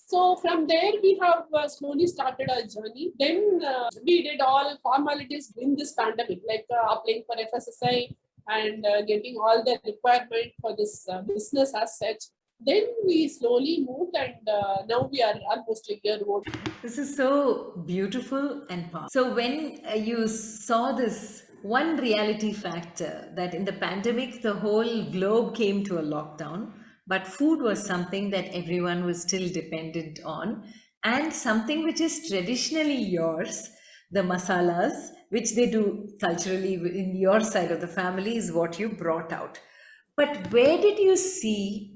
So from there, we have slowly started our journey. Then we did all formalities in this pandemic, like applying for FSSI and getting all the requirement for this business as such. Then we slowly moved, and now we are almost a year old. This is so beautiful and powerful. So, when you saw this one reality factor that in the pandemic, the whole globe came to a lockdown, but food was something that everyone was still dependent on, and something which is traditionally yours, the masalas, which they do culturally in your side of the family, is what you brought out. But where did you see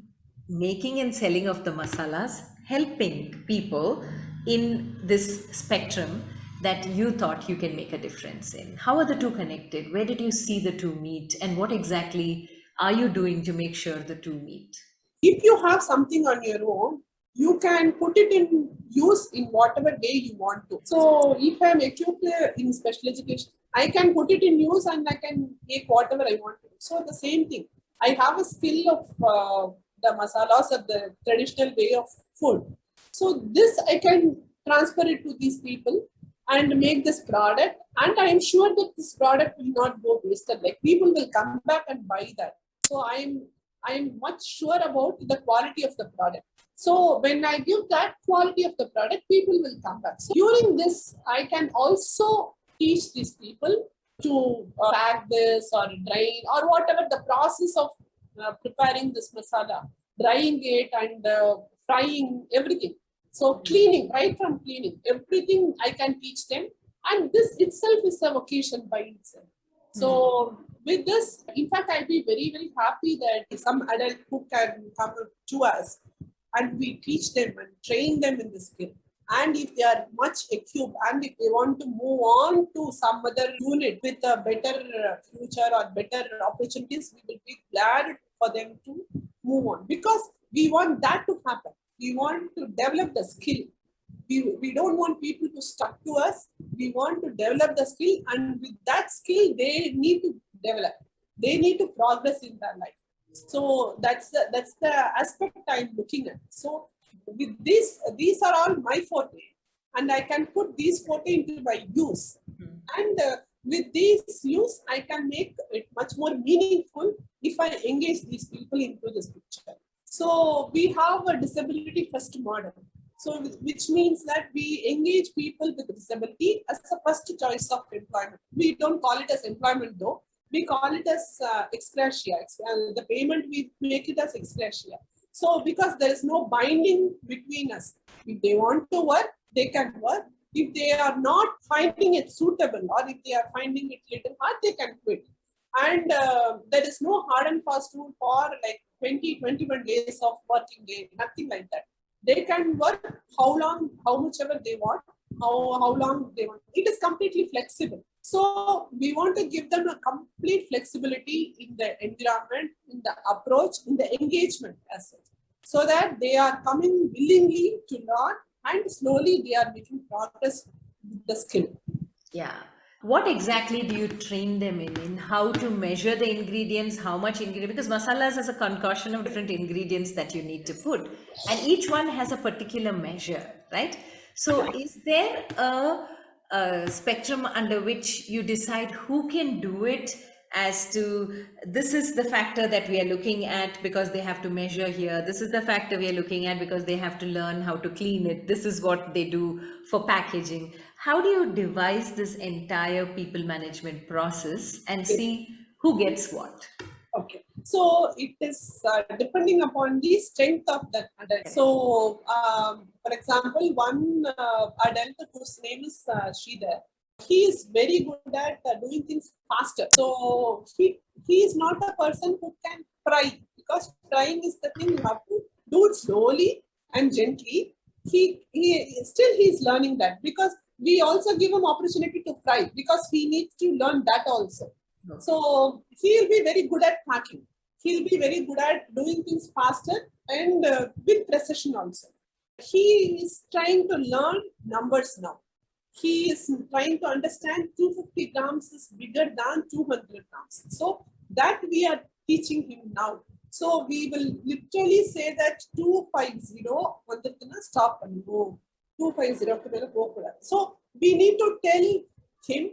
making and selling of the masalas helping people in this spectrum that you thought you can make a difference in? How are the two connected? Where did you see the two meet? And what exactly are you doing to make sure the two meet? If you have something on your own, you can put it in use in whatever way you want to. So if I'm equipped in special education, I can put it in use and I can make whatever I want to. So the same thing. I have a skill of the masalas of the traditional way of food. So this I can transfer it to these people and make this product. And I'm sure that this product will not go wasted. Like people will come back and buy that. So I'm much sure about the quality of the product. So when I give that quality of the product, people will come back. So during this, I can also teach these people to pack this or dry or whatever the process of preparing this masala, drying it and frying everything. So cleaning, right from cleaning, everything I can teach them. And this itself is a vocation by itself. So with this, in fact, I'll be very, very happy that some adult who can come to us and we teach them and train them in this skill. And if they are much equipped and if they want to move on to some other unit with a better future or better opportunities, we will be glad for them to move on because we want that to happen. We want to develop the skill. We don't want people to stuck to us. We want to develop the skill, and with that skill, they need to develop. They need to progress in their life. So that's the aspect I'm looking at. So with this, these are all my forte, and I can put these forte into my use. And with these use, I can make it much more meaningful if I engage these people into this picture. So we have a disability first model. So which means that we engage people with disability as a first choice of employment. We don't call it as employment though. We call it as ex gratia. The payment, we make it as ex gratia. So because there is no binding between us. If they want to work, they can work. If they are not finding it suitable or if they are finding it little hard, they can quit. And there is no hard and fast rule for like 21 days of working day, nothing like that. They can work how long, how much ever they want, how long they want. It is completely flexible. So we want to give them a complete flexibility in the environment, in the approach, in the engagement as such, so that they are coming willingly to learn and slowly they are making progress with the skill. Yeah. What exactly do you train them in how to measure the ingredients, how much ingredient? Because masalas is a concoction of different ingredients that you need to put, and each one has a particular measure, right? So, is there a spectrum under which you decide who can do it? As to this is the factor that we are looking at because they have to measure here. This is the factor we are looking at because they have to learn how to clean it. This is what they do for packaging. How do you devise this entire people management process and see who gets what? Okay, so it is depending upon the strength of that adult. So, for example, one adult whose name is Sridhar, he is very good at doing things faster. So he is not a person who can fry because frying is the thing you have to do it slowly and gently. He is learning that because we also give him opportunity to fry because he needs to learn that also. So he'll be very good at packing. He'll be very good at doing things faster and with precision also. He is trying to learn numbers now. He is trying to understand 250 grams is bigger than 200 grams. So that we are teaching him now. So we will literally say that 250 stop and go 250 go. So we need to tell him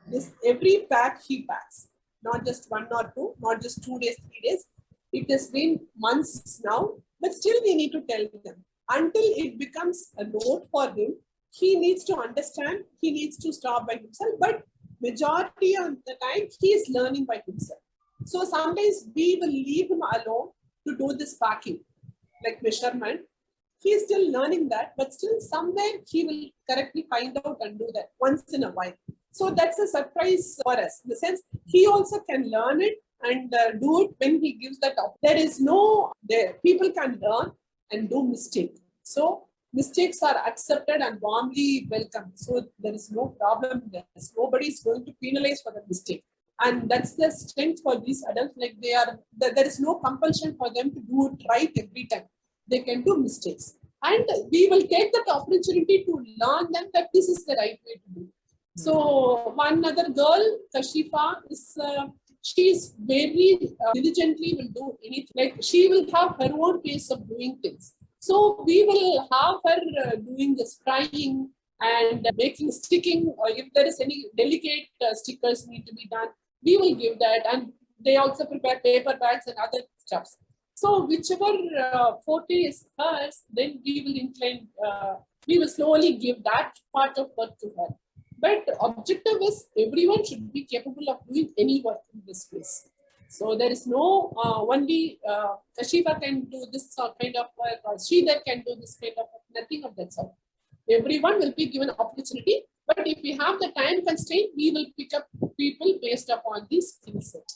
this every pack he packs, not just 1 or 2, not just 2 days, 3 days. It has been months now, but still we need to tell them until it becomes a load for him. He needs to understand, he needs to stop by himself, but majority of the time he is learning by himself. So sometimes we will leave him alone to do this packing, like measurement. He is still learning that, but still somewhere he will correctly find out and do that once in a while. So that's a surprise for us. In the sense, he also can learn it and do it when he gives that up. There is no, there people can learn and do mistake. So mistakes are accepted and warmly welcomed. So there is no problem there. Nobody is going to penalize for the mistake. And that's the strength for these adults. Like there is no compulsion for them to do it right every time. They can do mistakes. And we will take that opportunity to learn them that this is the right way to do. So one other girl, Kashifa, she is very diligently will do anything. Like she will have her own pace of doing things. So we will have her doing the spraying and making sticking, or if there is any delicate stickers need to be done, we will give that. And they also prepare paper bags and other stuffs. So whichever forte is hers, then we will incline, we will slowly give that part of work to her. But the objective is everyone should be capable of doing any work in this place. So there is no only Kashifa can do this kind of work, or Sridhar can do this kind of work, nothing of that sort. Everyone will be given opportunity, but if we have the time constraint, we will pick up people based upon this skill set.